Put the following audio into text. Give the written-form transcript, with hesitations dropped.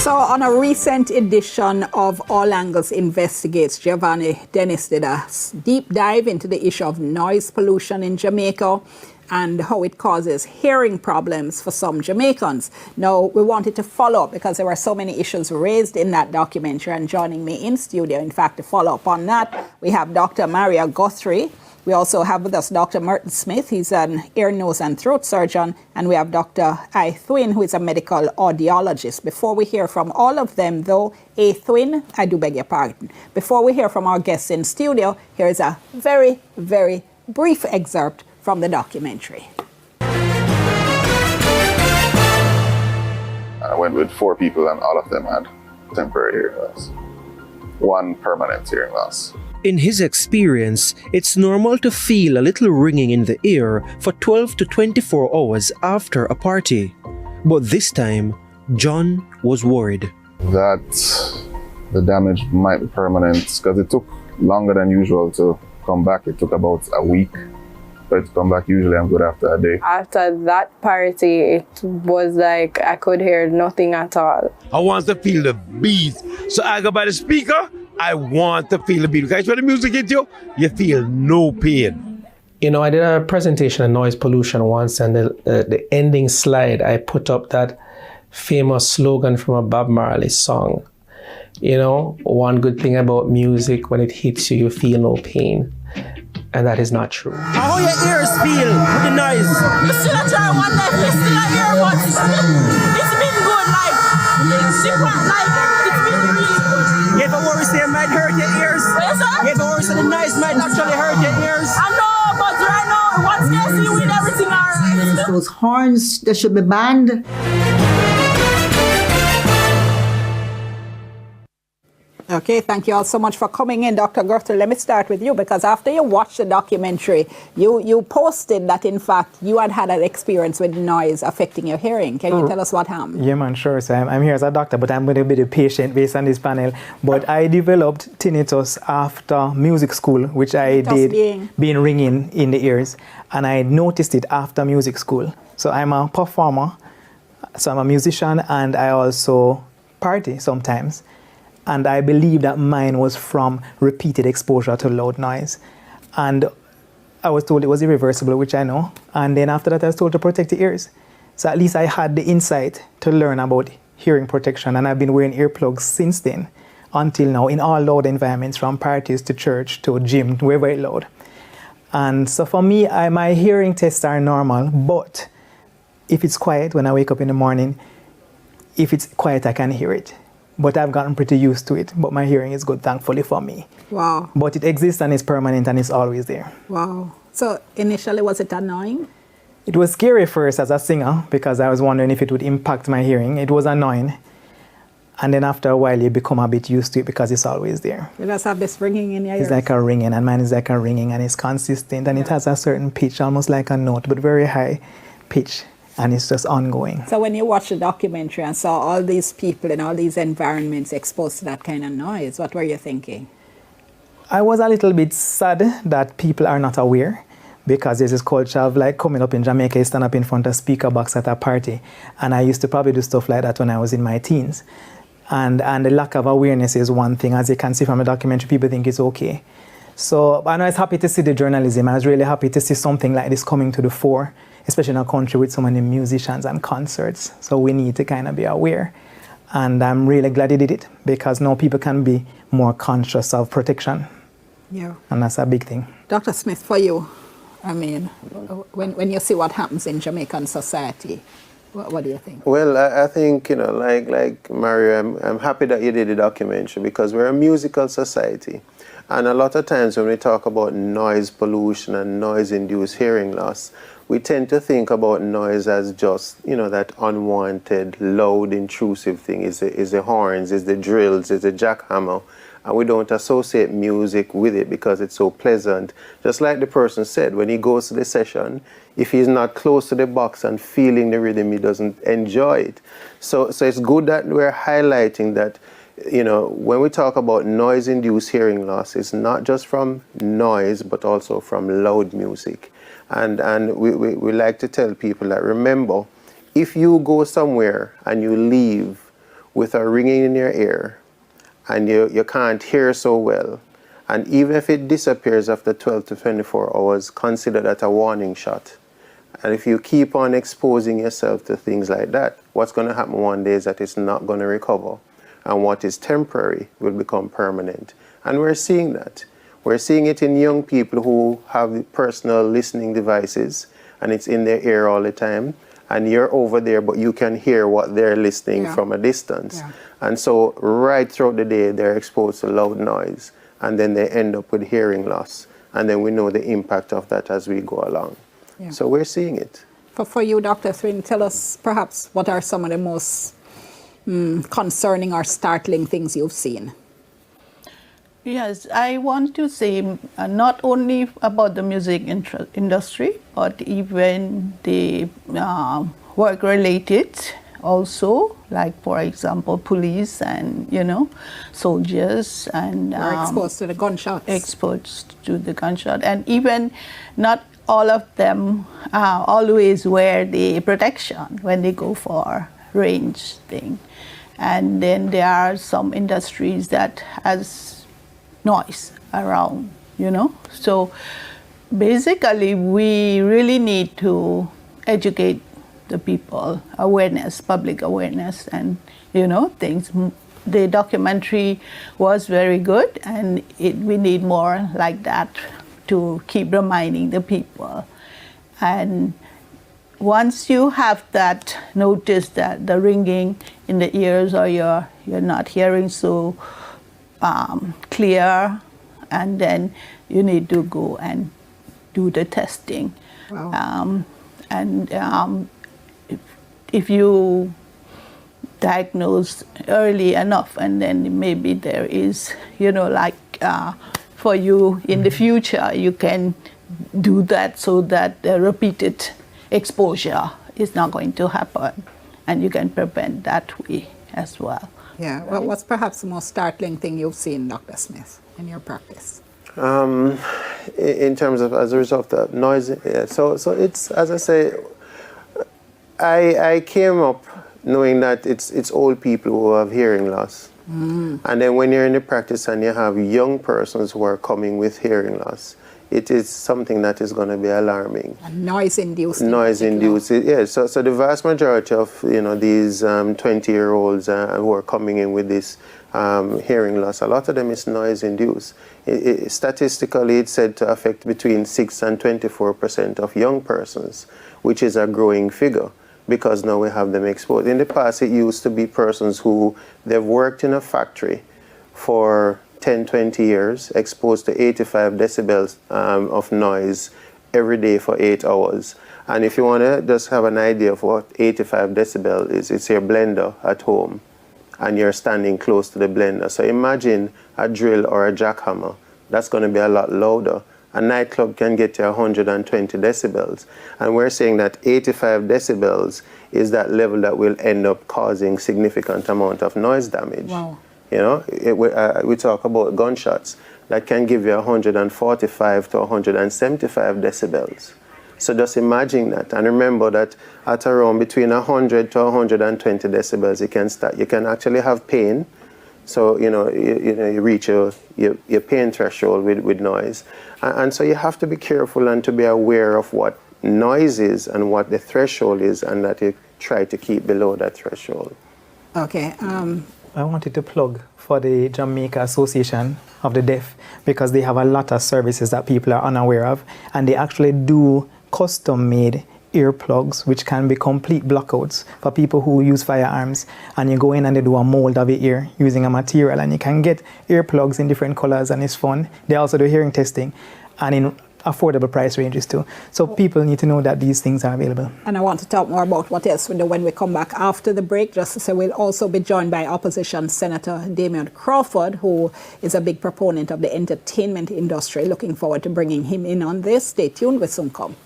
So on a recent edition of All Angles Investigates, Giovanni Dennis did a deep dive into the issue of noise pollution in Jamaica and how it causes hearing problems for some Jamaicans. Now, we wanted to follow up because there were so many issues raised in that documentary, and joining me in studio, in fact, to follow up on that, we have Dr. Maria Guthrie. We also have with us Dr. Merton Smith. He's an ear, nose, and throat surgeon. And we have Dr. A. Thwin, who is a medical audiologist. Before we hear from all of them, though, A. Thwin, I do beg your pardon. Before we hear from our guests in studio, here is a very, very brief excerpt from the documentary. I went with 4 people, and all of them had temporary hearing loss. 1 permanent hearing loss. In his experience, it's normal to feel a little ringing in the ear for 12 to 24 hours after a party. But this time, John was worried. That the damage might be permanent because it took longer than usual to come back. It took about a week. But to come back, usually I'm good after a day. After that party, it was like I could hear nothing at all. I want to feel the beat. So I go by the speaker, I want to feel the beat. Guys, when the music hits you, you feel no pain. You know, I did a presentation on noise pollution once, and the ending slide, I put up that famous slogan from a Bob Marley song. You know, one good thing about music, when it hits you, you feel no pain. And that is not true. How your ears feel with the noise? You still try one day, you still hear what it's been good, like different, like it's been really good. You ever worry say it might hurt your ears? What is that? You ever worry say the noise might actually hurt your ears? I know, but right now, once they see you with everything alright. Those horns, they should be banned. Okay, thank you all so much for coming in. Dr. Guthrie, let me start with you, because after you watched the documentary, you posted that, in fact, you had had an experience with noise affecting your hearing. Can you tell us what happened? Yeah, man, sure. So I'm here as a doctor, but I'm going to be the patient based on this panel. But I developed tinnitus after music school, which I did, being ringing in the ears. And I noticed it after music school. So I'm a performer, so I'm a musician, and I also party sometimes. And I believe that mine was from repeated exposure to loud noise. And I was told it was irreversible, which I know. And then after that, I was told to protect the ears. So at least I had the insight to learn about hearing protection. And I've been wearing earplugs since then until now in all loud environments, from parties to church to gym, wherever it's loud. And so for me, my hearing tests are normal. But if it's quiet when I wake up in the morning, if it's quiet, I can hear it. But I've gotten pretty used to it. But my hearing is good, thankfully, for me. Wow. But it exists and it's permanent and it's always there. Wow. So initially, was it annoying? It was scary first as a singer because I was wondering if it would impact my hearing. It was annoying. And then after a while, you become a bit used to it because it's always there. You just have this ringing in your ears. It's like a ringing, and mine is like a ringing, and it's consistent. And it has a certain pitch, almost like a note, but very high pitch. And it's just ongoing. So when you watched the documentary and saw all these people in all these environments exposed to that kind of noise, what were you thinking? I was a little bit sad that people are not aware, because there's this culture of like coming up in Jamaica, you stand up in front of a speaker box at a party. And I used to probably do stuff like that when I was in my teens. And the lack of awareness is one thing. As you can see from the documentary, people think it's okay. So I was happy to see the journalism. I was really happy to see something like this coming to the fore, especially in a country with so many musicians and concerts. So we need to kind of be aware. And I'm really glad he did it, because now people can be more conscious of protection. Yeah. And that's a big thing. Dr. Smith, for you, I mean, when you see what happens in Jamaican society, what do you think? Well, I think, you know, like Mario, I'm happy that you did the documentary, because we're a musical society. And a lot of times when we talk about noise pollution and noise-induced hearing loss, we tend to think about noise as just, you know, that unwanted, loud, intrusive thing. Is the horns, is the drills, is the jackhammer. And we don't associate music with it because it's so pleasant. Just like the person said, when he goes to the session, if he's not close to the box and feeling the rhythm, he doesn't enjoy it. So it's good that we're highlighting that, you know, when we talk about noise-induced hearing loss, it's not just from noise, but also from loud music. And we like to tell people that, remember, if you go somewhere and you leave with a ringing in your ear and you can't hear so well, and even if it disappears after 12 to 24 hours, consider that a warning shot. And if you keep on exposing yourself to things like that, what's going to happen one day is that it's not going to recover. And what is temporary will become permanent. And we're seeing that. We're seeing it in young people who have personal listening devices, and it's in their ear all the time. And you're over there, but you can hear what they're listening from a distance. Yeah. And so right throughout the day, they're exposed to loud noise, and then they end up with hearing loss. And then we know the impact of that as we go along. Yeah. So we're seeing it. For you, Dr. Swin, tell us perhaps what are some of the most concerning or startling things you've seen? Yes, I want to say not only about the music industry, but even the work-related also, like for example, police and, soldiers and... Are exposed to the gunshots. Exposed to the gunshot. And even not all of them always wear the protection when they go for range thing. And then there are some industries that has noise around, So basically, we really need to educate the people, public awareness, and, things. The documentary was very good, and we need more like that to keep reminding the people. And once you have that, notice that the ringing in the ears or you're not hearing so clear, and then you need to go and do the testing. Wow. If you diagnose early enough, and then maybe there is, for you in the future, you can do that so that the repeated exposure is not going to happen, and you can prevent that way as well. Yeah. Right? What's perhaps the most startling thing you've seen, Dr. Smith, in your practice? In terms of as a result of noise, yeah. So it's, as I say, I came up knowing that it's old people who have hearing loss. And then when you're in the practice and you have young persons who are coming with hearing loss, it is something that is going to be alarming. And noise-induced. Noise-induced, yes. So the vast majority of these 20-year-olds who are coming in with this hearing loss, a lot of them is noise-induced. Statistically, it's said to affect between 6 and 24% of young persons, which is a growing figure, because now we have them exposed. In the past, it used to be persons who they've worked in a factory for 10, 20 years, exposed to 85 decibels of noise every day for 8 hours. And if you want to just have an idea of what 85 decibel is, it's your blender at home, and you're standing close to the blender. So imagine a drill or a jackhammer. That's going to be a lot louder. A nightclub can get to 120 decibels. And we're saying that 85 decibels is that level that will end up causing significant amount of noise damage. Wow. We talk about gunshots that can give you 145 to 175 decibels. So just imagine that, and remember that at around between 100 to 120 decibels, you can actually have pain. So you reach your pain threshold with noise, and so you have to be careful and to be aware of what noise is and what the threshold is, and that you try to keep below that threshold. Okay. I wanted to plug for the Jamaica Association of the Deaf, because they have a lot of services that people are unaware of, and they actually do custom-made earplugs, which can be complete blockouts for people who use firearms. And you go in and they do a mold of your ear using a material, and you can get earplugs in different colors, and it's fun. They also do hearing testing, and in affordable price ranges too. So people need to know that these things are available. And I want to talk more about what else when we come back after the break. Just to say, we'll also be joined by Opposition Senator Damian Crawford, who is a big proponent of the entertainment industry. Looking forward to bringing him in on this. Stay tuned, we'll soon come.